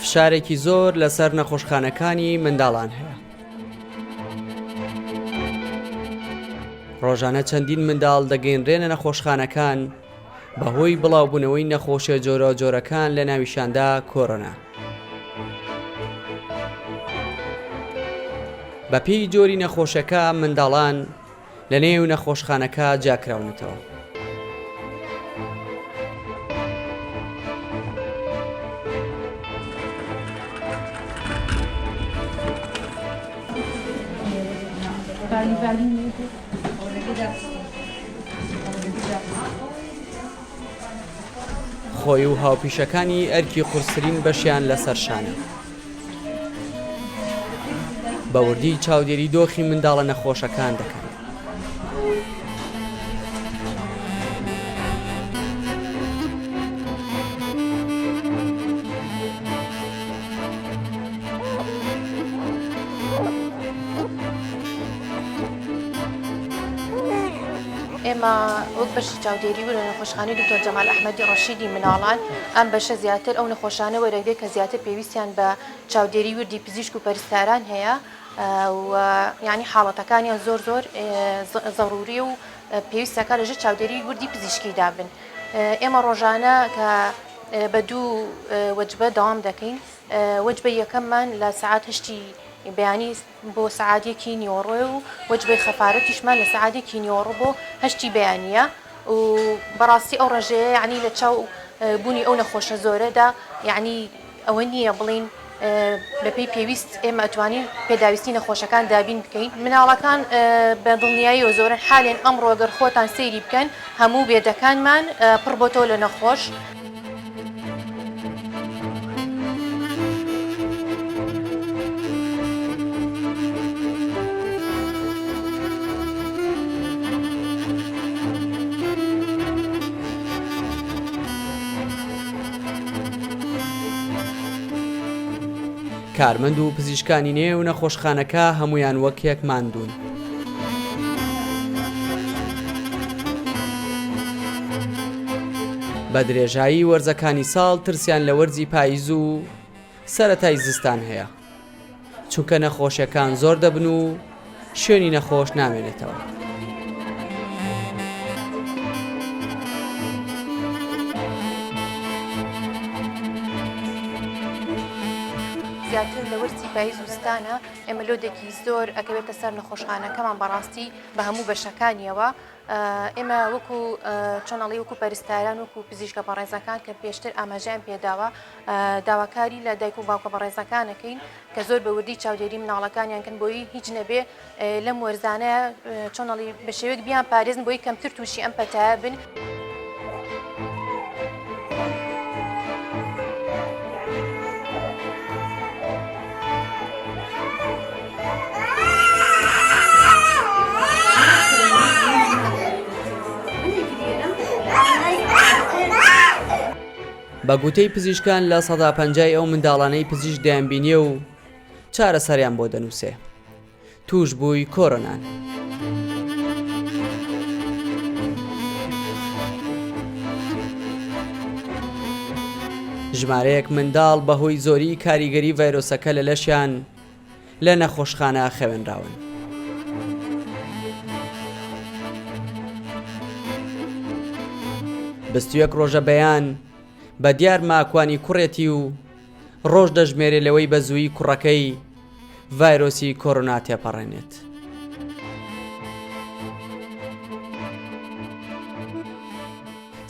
فشارێکی زۆر لەسەر نەخۆشخانەکانی منداڵان هەیە. ڕۆژانە چەندین منداڵ دەگەیەنرێنە نەخۆشخانەکان بەهۆی بڵاوبوونەوەی نەخۆشیە جۆرە جۆرەکان لە ناویشاندا کۆرۆنا. بەپێی جۆری نەخۆشەکە منداڵان لە نێو نەخۆشخانەکە جاکراونەتەوە. خۆی و هاوپیشەکانی ئەرکی قورسترین بەشیان لەسەر شانە. بەوردی چاودێری دۆخی منداڵە نەخۆشەکان دەکەن. ئێمە وەک بەشی چاودێری و لە نەخۆشخانەی دکتۆر جەمال ئەحمەدی ڕەشیدی مناڵان ئەم بەشە زیاتر ئەو نەخۆشانە وەرەگرێت کە زیاتر پێویستیان بە چاودێری وردی پزیشک و پەرستاران هەیە و یعنی حاڵەتەکانیان زۆر ضروری و پێویستەکە لەژێر چاودێری وردی پزیشکی دابن. ئێمە ڕۆژانە کە بە دوو وەجبە دەوام دەکەین. وەجبە یەکەممان لە سەعات 8 بەیانی بۆ سەعاتێکی نیۆڕۆ و وەجبەی خەفارەتیشمان لە سەعاتێکی نیۆڕۆ بۆ 8 بەیانیە و بەڕاستی ئەو ڕێژەیە یعنی لە چاو بوونی ئەو نەخۆشە زۆرەدا یعنی ئەوە نییە بڵین بەپێی پێویست ئێمە ئەتوانین پێداویستی نەخۆشەکان دابین بکەین. مناڵەکان بە دڵنیایی و زۆرن حالێن ئەمڕۆ گەر خۆتان سەیری بکەن هەموو بێدەکانمان پڕ بۆتەوە لە نەخۆش. کارمەند و پزیشکانی نێو نەخۆشخانەکە هەمویان وەک یەک ماندوون. بە درێژایی وەرزەکانی ساڵ ترسیان لە وەرزی پاییز و سەرەتای زستان هەیە، چونکە نەخۆشیەکان زۆر دەبن و شوێنی نەخۆش نامێنێتەوە. زیاتر لە وەرزی پاییز وستانە ئێمە لۆدێکی زۆر ئەکەوێتە سەر نەخۆشخانەکەمان بەڕاستی بە هەموو بەشەکانیەوە. ئێمە وەکو چۆنەڵی وەکو پەرستاران وەکو پزیشکە بەڕێزەکان کە پێشتر ئاماژیان پێداوە داواکاری لە دایک و باوکە بەڕێزەکانەکەین کە زۆر بە وردی چاودێری مناڵەکانیانکەن بۆی هیچ نەبێ لەم وەرزانەیە چۆنەڵی بە شێوەیەک بیان پارێزن بۆی کەمتر تووشی ئەم پەتایە بن. بە گوتەی پزیشکان لە 150 ئەو منداڵانەی پزیشک دەیانبینیە و چارەسەریان بۆ دەنووسێ توش بووی کۆرۆنان. ژمارەیەک منداڵ بەهۆی زۆری کاریگەری ڤایرۆسەکە لە لەشیان لە نەخۆشخانە خەوێنراون. بەستویەک ڕۆژە بەیان بە دیار ماکوانی کوڕێتی و ڕۆژ دەژمێرێ لەوەی بە زووی کوڕەکەی ڤایرۆسی کۆرۆنا تێپەڕێنێت.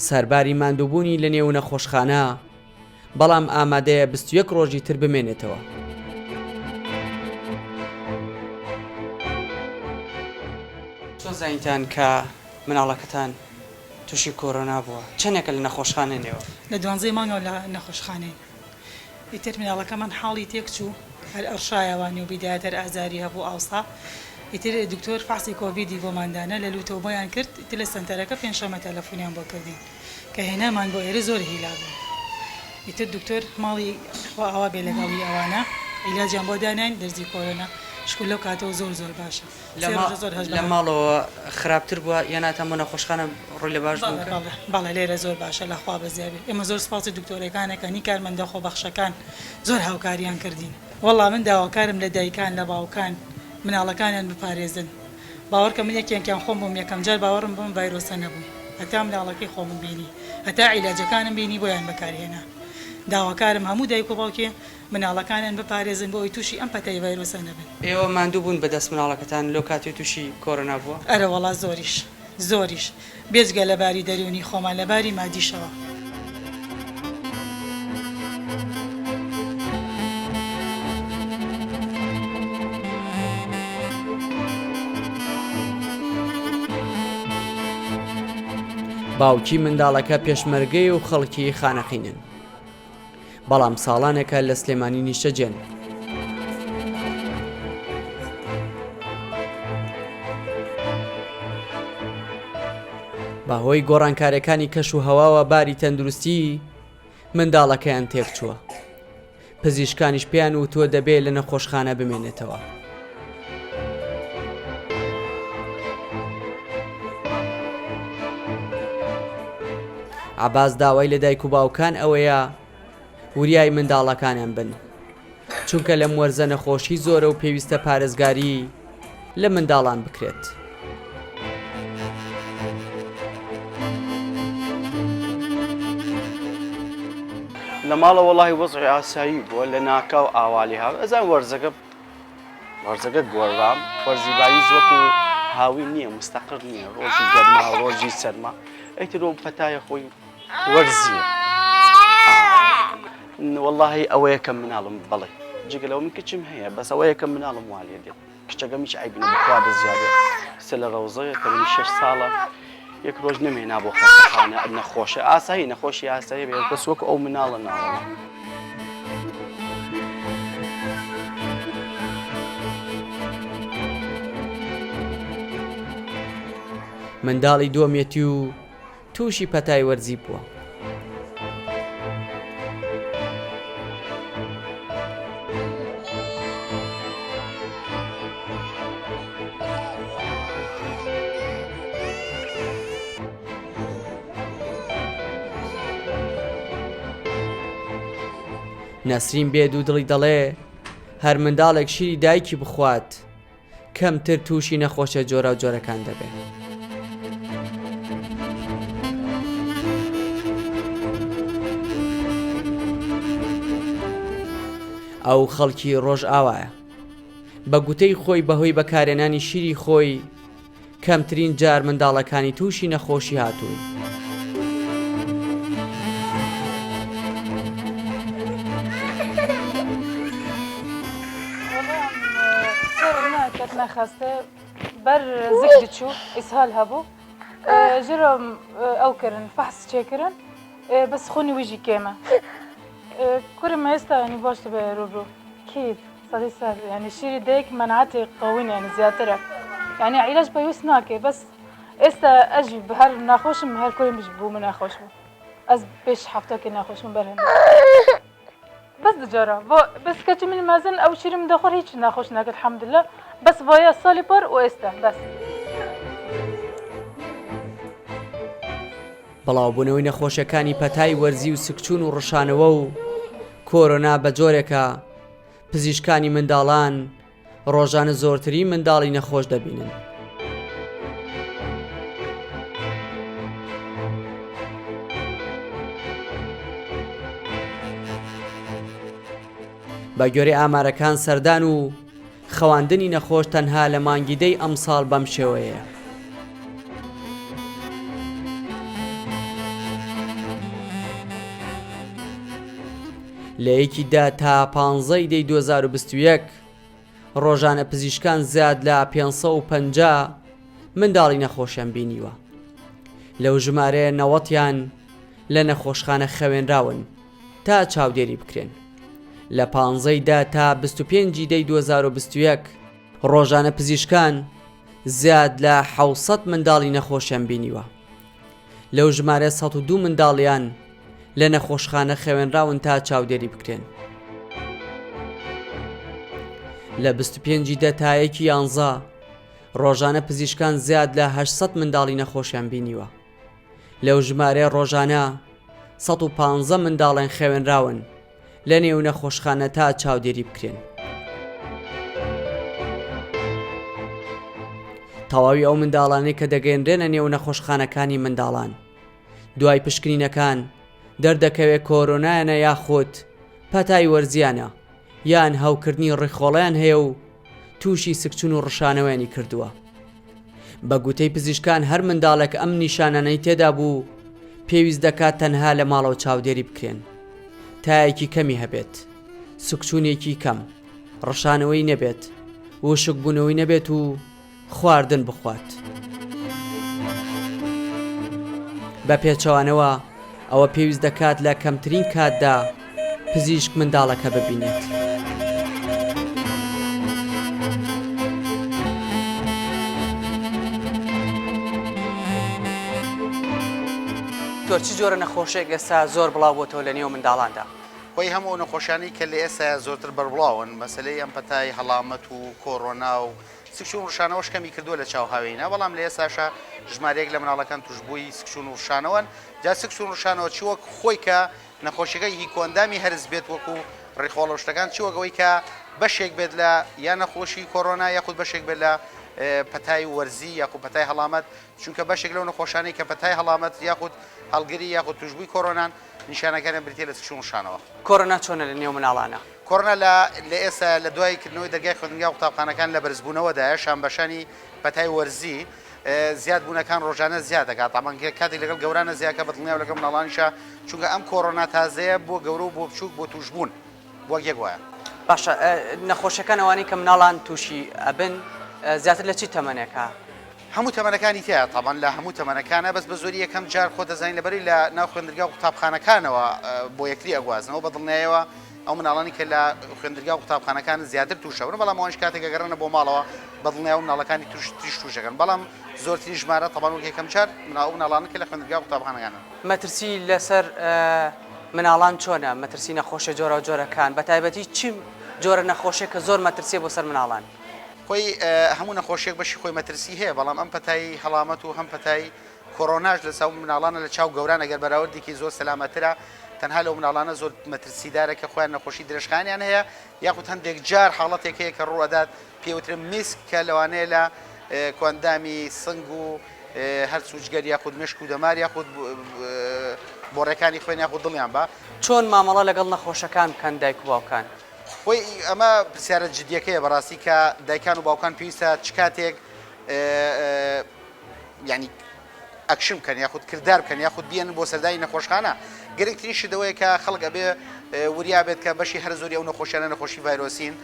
سەرباری ماندووبوونی لە نێو نەخۆشخانە بەڵام ئامادەیە 21 ڕۆژی تر بمێنێتەوە. چۆن زانیتان کە مناڵەکەتان تووشی کۆرۆنا بووە؟ چەندێکە لە نەخۆشخانە نێوە؟ لە 12 مانگەوە لە نەخۆشخانەی ئیتر مناڵەکەمان حاڵی تێکچوو هەر ئەرشایەوانی و بیدایەتەر ئازاری هەبوو ئاوسا. ئیتر دکتۆر فحسی کۆڤیدی بۆماندانە لە لوتەوە بۆیان کرد. ئیتر لە سنتەرەکە پێنجشەممە تەلەفۆنیان بۆ کردین کە هێنامان بۆ ئێرە زۆر هیلا بوو. ئیتر دکتۆر ماڵی ئاوا بێ لەگەڵی ئەوانە عیلاجیان بۆ داناین دەرزی کۆرۆنا شکل لەو کاتەوە زۆر باشە لە ماڵەوە خراپتر بووە یاناتە منە خۆشخانە ڕووی لە باش باڵە لێرە زۆر باشە لەخوا بەزیابێت ئێمە زۆر سپاسی دکتۆرەکانەکەنی کارمەندە خۆبەخشەکان زۆر هاوکاریان کردین وەڵام من داواکارم لە دایکان لە باوکان مناڵەکانیان بپارێزن باوەڕکە من یەکێکیان خۆم بووم یەکەم جار باوەڕم بم ڤایرۆسە نەبوو هەتا مناڵەکەی خۆمم بینی هەتا عیلاجەکانم بینی بۆیان بەکارهێنا داواکارم هەموو دایک و باوکێ مناڵەکانیان بپارێزن بۆی تووشی ئەم پەتەی ڤایرۆسە نەبن. ئێوە ماندوو بوون بەدەست مناڵەکەتان لەو کاتێ تووشی کۆرۆنا بووە؟ ئەرە وەڵا زۆریش بێجگە لەباری دەریونی خۆمان لەباری مادیشەوە. باوکی منداڵەکە پێشمەرگەی و خەڵکی خانەقینن بەڵام ساڵانێکە لە سلێمانی نیشتەجێن. بەهۆی گۆڕانکاریەکانی کەش و هەواوە باری تەندروستی منداڵەکەیان تێکچووە. پزیشکانیش پێیان وتووە دەبێت لە نەخۆشخانە بمێنێتەوە. عەباس داوای لە دایک و باوکان ئەوەیە وریای منداڵەکانیان بن چونکە لەم وەرزە نەخۆشی زۆرە و پێویستە پارێزگاری لە منداڵان بکرێت. لە ماڵە وەڵی وەزعی ئاسایی بووە لە ناکاو ئاوالی هاو ئەزان وەرزەکە گۆڕام وەرزیبایی وەکو هاوی نییە مستەقر نییە ڕۆژی گەرما ڕۆژی سەرما ئەیترۆ پەتایە خۆی وەرزیە واللهی ئەوەیە کە مناڵم بڵێ جگەلەوە من کچم هەیە بەس ئەوەیە کە مناڵم والێ دێت کچەکەمیش عیبنە بخوا بەزیادێت سە لە ڕەوزەیە تەمەنی 6 ساڵە یەک ڕۆژ نەمێنا بۆ خەستەخانە نەخۆشە ئاسایی نەخۆشی ئاسایی بێت بەس وەکو ئەو مناڵە ناوەڵە. منداڵی دۆمێتی و تووشی پەتای وەرزی بووە. نەسرین بێد و دڵی دەڵێ هەر منداڵێک شیری دایکی بخوات کەمتر تووشی نەخۆشە جۆرە و جۆرەکان دەبێت. ئەو خەڵکی ڕۆژ ئاوایە بە گوتەی خۆی بەهۆی بەکارێنانی شیری خۆی کەمترین جار منداڵەکانی تووشی نەخۆشی هاتوون. نخسته بر ذكر شو إسهال هبو جرم أو كرن فحص شكرن بس خوني وجهي كيما كل ما يستا يعني باش تبقى روبرو كيف صدي صار يعني شيري ديك مناعتي قوية يعني زيادة يعني علاج بيوس ناكي بس استا أجي بهر ناخوش بهر كل مش بو من ناخوش از بيش حفتك ناخوش من برهن بس دجارة بس كتي من مازن أو شيري مدخل هيك ناخوش ناكل الحمد لله بس ويا صالبر واستا بس بەڵاوبوونەوەی نەخۆشەکانی پەتای وەرزی و سکچون و ڕشانەوە و کۆرۆنا بە جۆرێکە پزیشکانی منداڵان ڕۆژانە زۆرتری منداڵی نەخۆش دەبینن. بە گوێرەی ئامارەکان سەردان و خەواندنی نەخۆش تەنها لە مانگیدەی ئەمساڵ بەم شێوەیە. لە یەکیدا تا 15 دەی 2021 ڕۆژانە پزیشکان زیاد لە 550 منداڵی نەخۆشیان بینیوە. لەو ژمارەیە 90یان لە نەخۆشخانە خەوێنراون تا چاودێری بکرێن. لە 15دا تا 25 دەی 2021 ڕۆژانە پزیشکان زیاد لە 600 منداڵی نەخۆشیان بینیوە. لەو ژمارە 102 منداڵیان لە نەخۆشخانە خەوێنراون تا چاودێری بکرێن. لە 25 دەتایەکی 11 ڕۆژانە پزیشکان زیاد لە 800 منداڵی نەخۆشیان بینیوە. لەو ژمارە ڕۆژانە 115 منداڵێن خێوێنراون لە نێو نەخۆشخانە تا چاودێری بکرێن. تەواوی ئەو منداڵانەی کە دەگەێنرێنە نێو نەخۆشخانەکانی منداڵان دوای پشکنینەکان دەردەکەوێت کۆرۆنایانە یاخۆت پەتای وەرزیانە یان هاوکردنی ڕێخۆڵیان هەیە و تووشی سکچون و ڕشانەوەیانی کردووە. بە گوتەی پزیشکان هەر منداڵێک ئەم نیشانانەی تێدا بوو پێویست دەکات تەنها لە ماڵەوە چاودێری بکرێن، تایەکی کەمی هەبێت، سکچوونێکی کەم، ڕشانەوەی نەبێت، وشک بوونەوەی نەبێت و خواردن بخوات. بە پێچەوانەوە ئەوە پێویست دەکات لە کەمترین کاتدا پزیشک منداڵەکە ببینێت. تۆ چ جۆرە نەخۆشێک ئێستا زۆر بڵاو بۆتەوە لە نێو منداڵاندا؟ خۆی هەموو نەخۆشیانی کە لە ئێستا زۆرتر بەربڵاون مەسلەی ئەم پەتای هەڵامەت و کۆڕۆنا و سکشون و ڕشانەوەش کەمی کردووە لە چاو هاوێنە، بەڵام لە ئێستاشە ژمارەیەک لە مناڵەکان توشببووی سکشون و ڕشانەوەن. جا سکشون و ڕشانەوە چی وەک خۆی کە نەخۆشیەکەی هی کۆندامی هەرز بێت وەکو ڕێخۆڵە شتەکان چی وەگەوەی کە بەشێک بێت لە یا نەخۆشی کۆڕۆنا یاخود بەشێک بێت لە پەتای وەرزی یاخود پەتای هەڵامەت، چونکە بەشێک لەو نەخۆشانەی کە پەتای هەڵامەت یاخود هەڵگری یاخود توشببووی کۆڕۆنان نیشانەکانیان بریتێ لە سکشون و ڕشانەوە. کۆڕۆنا چۆنە لە نێو مناڵانە؟ کۆڕۆنا لە ئێستا لە دوای کردنەوەی دەرگای خوێندنگا و قوتابخانەکان لە بەرزبوونەوەدایە شانبەشانی پەتای وەرزی زیاد بوونەکان ڕۆژانە زیاد دەکات. تامان کاتێک لەگەڵ گەورانە زیادکە بەدڵنیاو لەگەڵ مناڵانیشە، چونکە ئەم کۆڕۆنا تازەیە بۆ گەورە و بۆ بچووک بۆ توشبوون وەک یەک وایە. باشە، نەخۆشیەکان ئەوانەی کە مناڵان تووشی ئەبن زیاتر لە چی تەمەنێکە؟ هەموو تەمەنەکانی تایە تامان لە هەموو تەمەنەکانە، بەس بە زۆری یەکەم جار خۆ دەزانین لەبەری لە ناو خوێندنگا و قوتابخانەکانەوە بۆ یەکتری ئەگوازنەوە بەدڵنیایەوە ئەو مناڵانی کە لە خوێندنگا و قوتابخانەکان زیاتر تووشەون، بەڵام ئەوانش کاتێک گەڕێنە بۆ ماڵەوە بەدڵنیایە مناڵەکانی تریش تووشەکەن، بەڵام زۆرترین ژمارە تەمان وەک یەکەم جار مناڵانی کە لە خوێندنگا و قوتابخانەکانن. مەترسی لەسەر مناڵان چۆنە؟ مەترسی نەخۆشە جۆرە و جۆرەکان بە تایبەتی چی جۆرە نەخۆشیە کە زۆر مەترسیە بۆ سەر مناڵان؟ خۆی هەموو نەخۆشیێک بەشی خۆی مەترسی هەیە، بەڵام ئەم پەتای هەڵامەت و هەم پەتای کۆڕۆناش لە چاو مناڵانە لە چاو گەوران ئەگەر بەراوردێکی زۆر سەلامەترە، تەنها لەو مناڵانە زۆر مەترسیدارە کە خۆیان نەخۆشی درێژخانیان هەیە، یاخود هەندێک جار حاڵەتێک هەیە کە ڕوەدات پێوترە میسک کە لەوانەیە لە کۆندامی سنگ و هەر سوچگەر یاخود مشک و دەمار یاخود بۆڕێکانی خۆیان یاخود دڵیان بە. چۆن مامەڵە لەگەڵ نەخۆشەکان بکەن دایک و باوکان؟ خۆی ئەمە پرسیارە جدیەکەیە بەڕاستی کە دایکان و باوکان پێویستە چ کاتێک ینی ئەکشن بکەن یاخود کردار بکەن یاخود بیان بۆ سەردانی نەخۆشخانە. گرنگترین شدەوەیە کە خەڵک ئەبێ وریا بێت کە بەشی هەر زۆری ئەو نەخۆشیانە نەخۆشی ڤایرۆسین،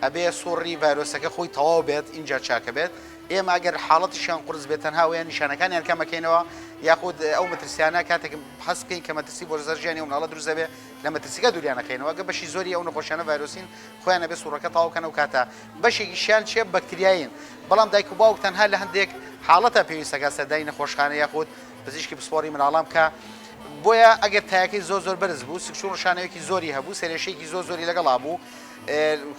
ئەبێ سوڕی ڤایرۆسەکە خۆی تەواو بێت اینجا چاکە بێت. ئێمە ئەگەر حاڵەتیشیان قورس بێت تەنها ویان نیشانەکانیان کەمەکەینەوە یاخود ئەو مەترسیانە کاتێک حەز بکەین کە مەترسی بۆ سەر ژیانی ئەو مناڵە دروست دەبێت لە مەترسیەکە دووریانەکەینەوە. ئەگە بەشی زۆری ئەو نەخۆشیانە ڤایرۆسین خۆیان ئەبێ سوڕەکە تەواو بکەن و کاتە بەشێکیشیان چێ بەکتریاین، بەڵام دایک و باوک تەنها لە هەندێک حاڵەتە پێویستەکە سەردانی نەخۆشخانە یاخود پزیشکی پسپۆڕی مناڵان بکە. بۆیە ئەگەر تایەکەی زۆر بەرز بوو، سکشون ڕشانەوەیەکی زۆری هەبوو، سێرێشەیەکی زۆری لەگەڵا بوو،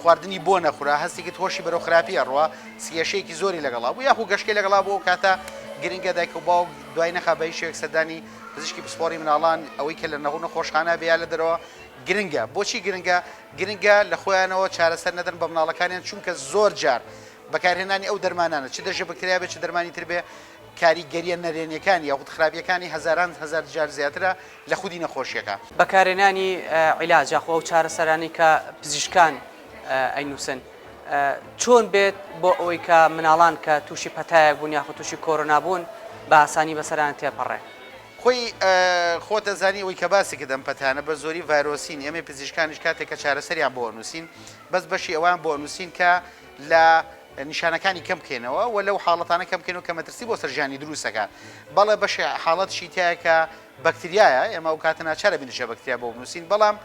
خواردنی بۆ نەخورا، هەستێکی تۆشی بەرەو خراپی ئەڕوا، سیەشەیەکی زۆری لەگەڵا بوو یاخود گەشتەی لەگەڵا بوو، کاتە گرنگە دایک و باوک دوای نەخا بە هیچ شێوەیەک سەردانی پزیشکی پسپۆڕی مناڵان ئەوەی کە لە نەخۆشخانە بێ یا لە دەرەوە گرنگە. بۆچی گرنگە لە خۆیانەوە چارەسەر نەدەن بە مناڵەکانیان، چونکە زۆر جار بەکارهێنانی ئەو دەرمانانە چ دەژە بەکتریا بێت چ دەرمانی تر بێ کاریگەریە نەرێنیەکانی یاخود خراپیەکانی هەزاران هەزار جار زیاترە لە خودی نەخۆشیەکە. بەکارهێنانی عیلاج یاخۆ ئەو چارەسەرانی کە پزیشکان ئەینووسن چۆن بێت بۆ ئەوەی کە مناڵان کە تووشی پەتایەک بوون یاخود تووشی کۆڕۆنا بوون بە ئاسانی بەسەران تێپەڕێ؟ خۆی خۆتە زانی ئەوەی کە باسی کردم پەتانە بە زۆری ڤایرۆسین، ئێمە پزیشکانیش کاتێک کە چارەسەریان بۆ نووسین بەس بەشی ئەوان بۆ نووسین کە لە نیشانەکانی کەم بکەینەوە و لەو حاڵەتانە کەم بکەینەوە کە مەترسی بۆ سەرژانی دروستەکە. بەڵێ بەش حاڵەتشی تایە کە بەکتریایە، ئێمە ئەو کاتە ناچارە بینشە بەکتریا بۆ بنووسین، بەڵام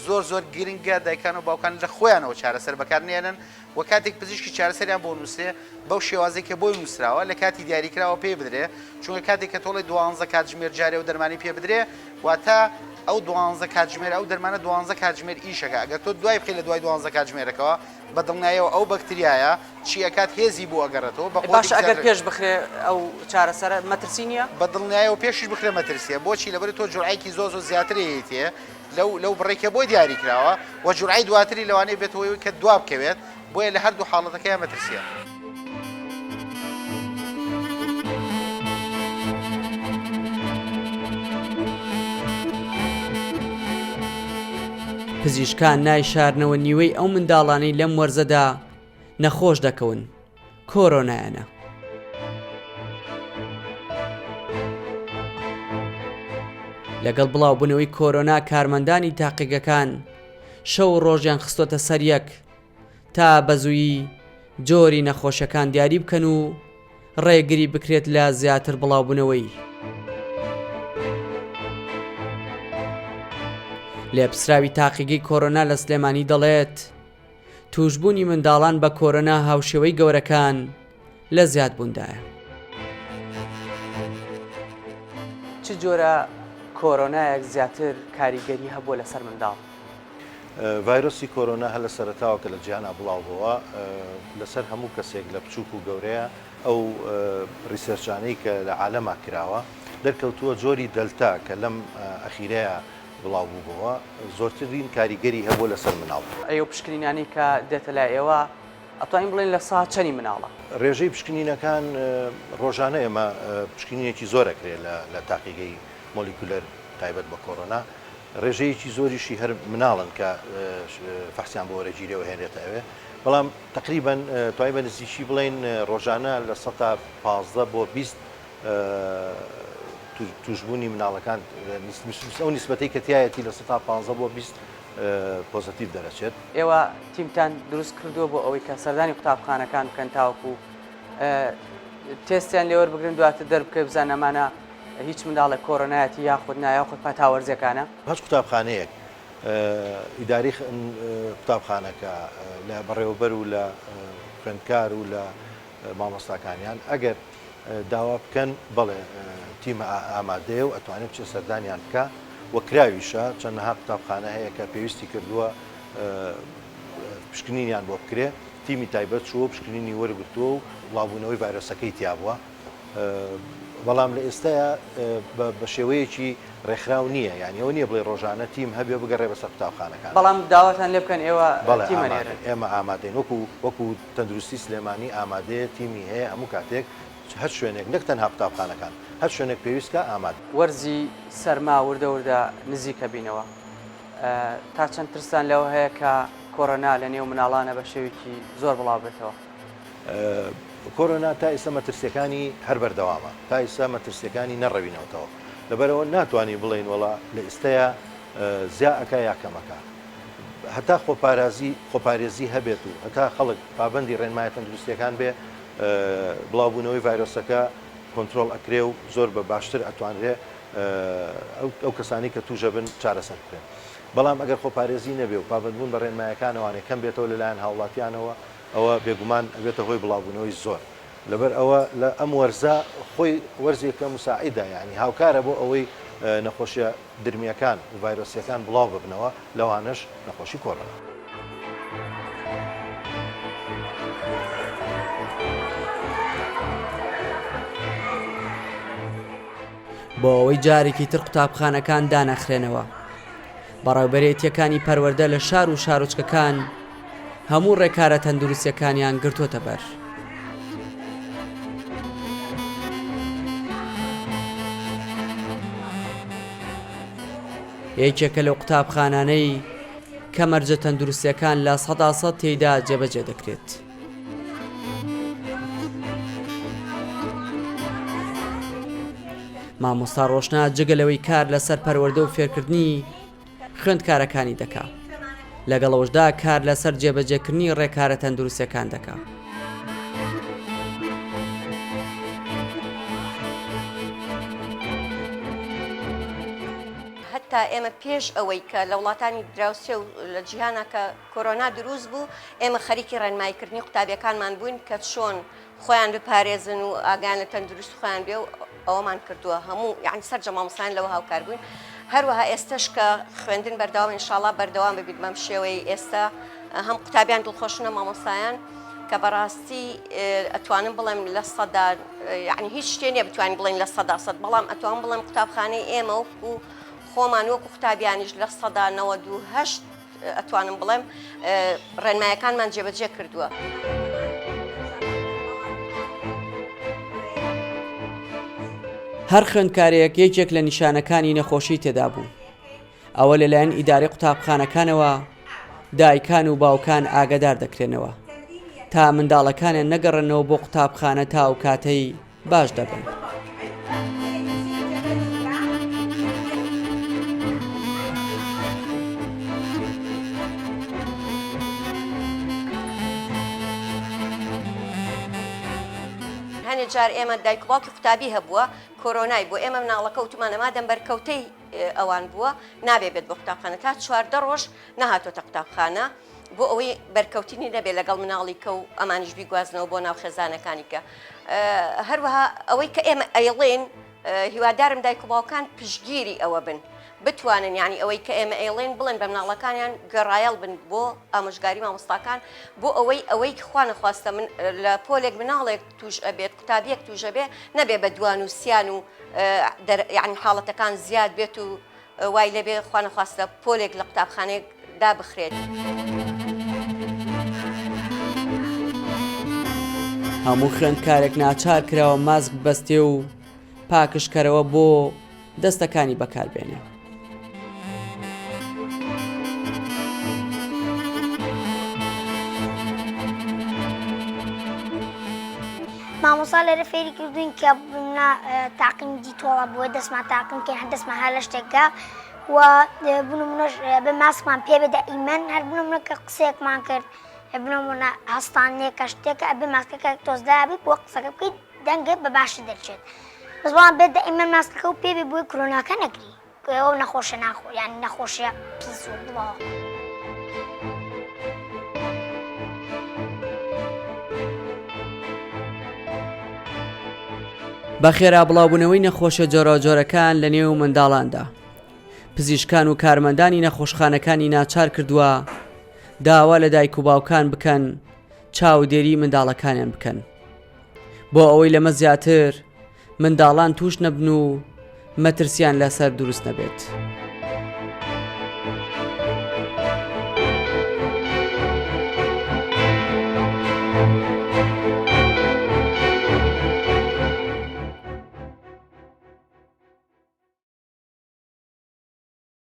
زۆر گرنگە دایکان و باوکان لە خۆیانەوە چارەسەر بەکارنێنن و کاتێک پزیشکی چارەسەریان بۆ نووسێ بەو شێوازەی کە بۆی نووسراوە لە کاتی دیاریکراوە پێ بدرێ، چونکە کاتێک کە تۆڵی 12 کاتژمێر جارێ و دەرمانی پێ بدرێ واتە ئەو 12 کاتژمێر ئەو دەرمانە 12 کاتژمێر ئیشەکە. ئەگەر تۆ دوای بخی لە دوای 12 کاتژمێرەکەەوە بە دڵنیایەوە ئەو بەکتریایە چیەکات هێزی بوو ئەگەڕێتەوە بە باش ئەگەر پێش بخرێ ئەو چارەسەرە مەترسی نییە بە دڵنیایەوە پێشش بخرێ مەترسیە بۆچی لەبەر تۆ جوعایکی زۆ زیاترەیەتێ لەو بڕێکە بۆی دیاری کراوە و جوعای دواتری لەوانەیە بێتەوەی کە دوا بکەوێت بۆیە لە هەردوو حاڵەتەکەی مەترسیە. پزیشکان نایشارنەوە نیوەی ئەو منداڵانەی لەم وەرزەدا نەخۆش دەکەون کۆرۆنایانە. لەگەڵ بڵاوبوونەوەی کۆرۆنا کارمەندانی تاقیگەکان شەو ڕۆژیان خستۆتە سەر یەک تا بەزوویی جۆری نەخۆشەکان دیاری بکەن و ڕێگری بکرێت لە زیاتر بڵاوبوونەوەی. لێپسراوی تاقیگەی کۆرۆنا لە سلێمانی دەڵێت توشبوونی منداڵان بە کۆرۆنا هاوشێوەی گەورەکان لە زیادبووندایە. چ جۆرە کۆرۆنایەک زیاتر کاریگەری هەبووە لەسەر منداڵ؟ ڤایرۆسی کۆرۆنا هە لە سەرەتاوە کە لە جیهانە بڵاوبەوە لەسەر هەموو کەسێک لە بچووک و گەورەیە ئەو ریسەرچانەی کە لە عالەما کراوە دەرکەوتووە جۆری دەلتا کە لەم ئەخیرەیە بڵاو بووبەوە زۆرترین کاریگەری هەبوو لەسەر مناڵ. ئەو پشکنینانی کە دێتە لای ئێوە ئەتوانین بڵێن لە سا چەنی مناڵە؟ ڕێژەی پشکنینەکان ڕۆژانە ئێمە پشکنینێکی زۆرەکرێ لە تاقیگەی مۆلیکولەر تایبەت بە کۆرۆنا ڕێژەیەکی زۆریشی هەر مناڵن کە فەحسیان بۆ وەرەگیریەوە هێنێتە ئەوێ بەڵام تقریبا توای بە نزیکی بڵێن ڕۆژانە لە 15 بۆ 20 توشبوونی مناڵەکان ئەو نیسبەتەی کە تایەتی لە 15 بۆ 20 پۆزتیڤ دەرەچێت. ئێوە تیمتان دروست کردووە بۆ ئەوەی کە سەردانی قوتابخانەکان بکەن تاوەکو تێستیان لێوە بگرن دواتر دەربکە بزان ئەمانە هیچ منداڵێک کۆرۆنایەتی یاخود نایاخود پەتاوەرزەکانە. هەچ قوتابخانەیەک ئیداری قوتابخانەکە لە بەڕێوەبەر و لە خوێندکار و لە مامۆستاکانیان ئەگەر داوا بکەن بڵێ تیمە ئامادەیە و ئەتوانێت چه سەردانیان بکە وە کراویشە چەندەها قوتابخانە هەیە کە پێویستی کردووە پشکنینیان بۆ بکرێ تیمی تایبەت چوە پشکنینی وەرگرتووە و وڵاوبوونەوەی ڤایرۆسەکەی تیا بووە بەڵام لە ئێستاە بە شێوەیەکی ڕێکخراو نییە یعنی ئەو نییە بڵێ ڕۆژانە تیم هەبێ بگەڕێ بەسەر قوتابخانەکان. بەڵام داواتان لێ بکەن ئێوە ئێمە ئامادەین وەکو تەندروستی سلێمانی ئامادەیە تیمی هەیە هەموو کاتێک هەر شوێنێک نەک تەنها قوتابخانەکان هەر شوێنێک پێویستکە ئامادە. وەرزی سەرما وردە وردە نزیکە بینەوە تا چەند ترسان لەوە هەیە کە کۆرۆنا لە نێو مناڵانە بە شێوێکی زۆر بڵاو بێتەوە. کۆرۆنا تا ئێستا مەترسیەکانی هەر بەردەوامە تا ئێستا مەترسیەکانی نەڕەوینەوەتەوە لەبەرەوە ناتوانانی بڵێن وڵا لە ئێستەیە زیاکە یاکەمەکە هەتا خۆپارێزی هەبێت و هەتا خەڵک پابندی ڕێنمایە تەندروستیەکان بێ بڵاوبوونەوەی ڤایرۆسەکە کۆنتترۆل ئەکرێ و زۆر بە باشتر ئەتوانرێ ئەو کەسانی کە توژە بن چارەسەر بکرێن. بەڵام ئەگەر خۆپارێزی نەبێ و پابندبوون بە ڕێنمایەکانەوەوانێ کەم بێتەوە لەلایەن هاوڵاتیانەوە ئەوە بێگومان ئەبێتە هۆی بڵاوبوونەوەی زۆر لەبەر ئەوە لە ئەم وەرزە خۆی وەرزێکە مساعیدە یعنی هاوکارە بۆ ئەوەی نەخۆشیە درمیەکان و ڤایرۆسیەکان بڵاو ببنەوە لەوانش نەخۆشی کۆرۆنا. بۆ ئەوەی جارێکی تر قوتابخانەکان دانەخرێنەوە بەڕێوەبەرێتیەکانی پەروەردە لە شار و شارۆچکەکان هەموو ڕێکارە تەندروستیەکانیان گرتوۆتە بەر. یەکێکە لەو قوتابخانانەی کە مەرجە تەندروستیەکان لە 100% تێیدا جێبەجێ دەکرێت. مامۆستا ڕۆشنا جگەلەوەی کار لەسەر پەروەردە و فێرکردنی خوێندکارەکانی دەکا لەگەڵەوەشدا کار لەسەر جێبەجێکردنی ڕێکارە تەندروستیەکان دەکا. هەتا ئێمە پێش ئەوەی کە لە وڵاتانی دراوسێ و لە جیهانە کە کۆرۆنا دروست بوو ئێمە خەریکی ڕێنماییکردنی قوتابیەکانمان بووین کە چۆن خۆیان بپارێزن و ئاگان لە تەندروست خۆیان بێ و ئەوەمان کردووە هەموو یعنی سەرجە مامۆستایان لەوە هاوکار بووین. هەروەها ئێستش کە خوێندن بەردەوام ئینشاڵڵا بەردەوام ببیت بەم شێوەی ئێستا هەم قوتابیان دڵخۆشنە مامۆستایان کە بەڕاستی ئەتوانم بڵێم لە سەدا یعنی هیچ شتێ نیە بتوانین بڵین لە سەدا سەد بەڵام ئەتوان بڵێم قوتابخانەی ئێمە وەکو خۆمان وەکو قوتابیانیش لە سەدا 98 ئەتوانم بڵێم ڕێنمایەکانمان جێبەجێ کردووە. هەر خوێندکارێک یەکێک لە نیشانەکانی نەخۆشی تێدا بوو. ئەوە لەلایەن ئیدارەی قوتابخانەکانەوە دایکان و باوکان ئاگادار دەکرێنەوە تا منداڵەکانیان نەگەڕێنەوە بۆ قوتابخانە تا و کاتەی باش دەبن. هەنێ جار ئێمە دایک و باوکی قوتابی هەبووە کۆرۆنای بۆ ئێمە مناڵەکە وتمانەما دەم بەرکەوتەی ئەوان بووە نابێ بێت بۆ قوتابخانە تا 14 ڕۆژ نەهاتۆتە قوتابخانە بۆ ئەوەی بەرکەوتنی نەبێت لەگەڵ مناڵی کە و ئەمانیش بیگوازنەوە بۆ ناو خێزانەکانی کە هەروەها ئەوەی کە ئێمە ئەیڵێن هیوادارم دایک و باوکان پشتگیری ئەوە بن بتوانن یعنی ئەوەی کە ئێمە ئەیڵێن بڵێن بە مناڵەکانیان گەڕایەڵ بن بۆ ئامۆژگاری مامۆستاکان بۆ ئەوەی خوا نەخواستە من لە پۆلێک مناڵێک توش ئەبێت قوتابیەک توش ئەبێ نەبێ بە دوان و سیان و یعنی حاڵەتەکان زیاد بێت و وای لەبێ خوا نەخواستە پۆلێک لە قوتابخانەیەک دابخرێت. هەموو خوێندکارێک ناچار کراوە ماسک بەستێ و پاکشکەرەوە بۆ دەستەکانی بەکاربێنێ. مامۆستا لێرە فێری کردوین کە تاقیم دیتۆڵە بۆ دەستمان تاقیمکەین هەر دەستمان هەر لە شتێکدا و بنمونەش بە ماسکمان پێ بێ دائیمەن هەر بنمونە کە قسەیەکمان کرد بنمونە هەستانەیەکە شتێکە ئەبێ ماسکەکە تۆزدابێت بۆ قسەکە بکەیت دەنگێت بە باشی دەرچێت بەس بەڵام بێت دائیمەن ماسکەکە و پێ بێ بۆی کۆرۆناکە نەگری ئەوە نەخۆشە یعنی نەخۆشیە پیس و بڵاوە. بە خێرا بڵاوبوونەوەی نەخۆشە جۆرەجۆرەکان لە نێو منداڵاندا پزیشکان و کارمەندانی نەخۆشخانەکانی ناچار کردووە داوا لە دایک و باوکان بکەن چاودێری منداڵەکانیان بکەن بۆ ئەوەی لەمە زیاتر منداڵان توش نەبن و مەترسیان لەسەر دروست نەبێت.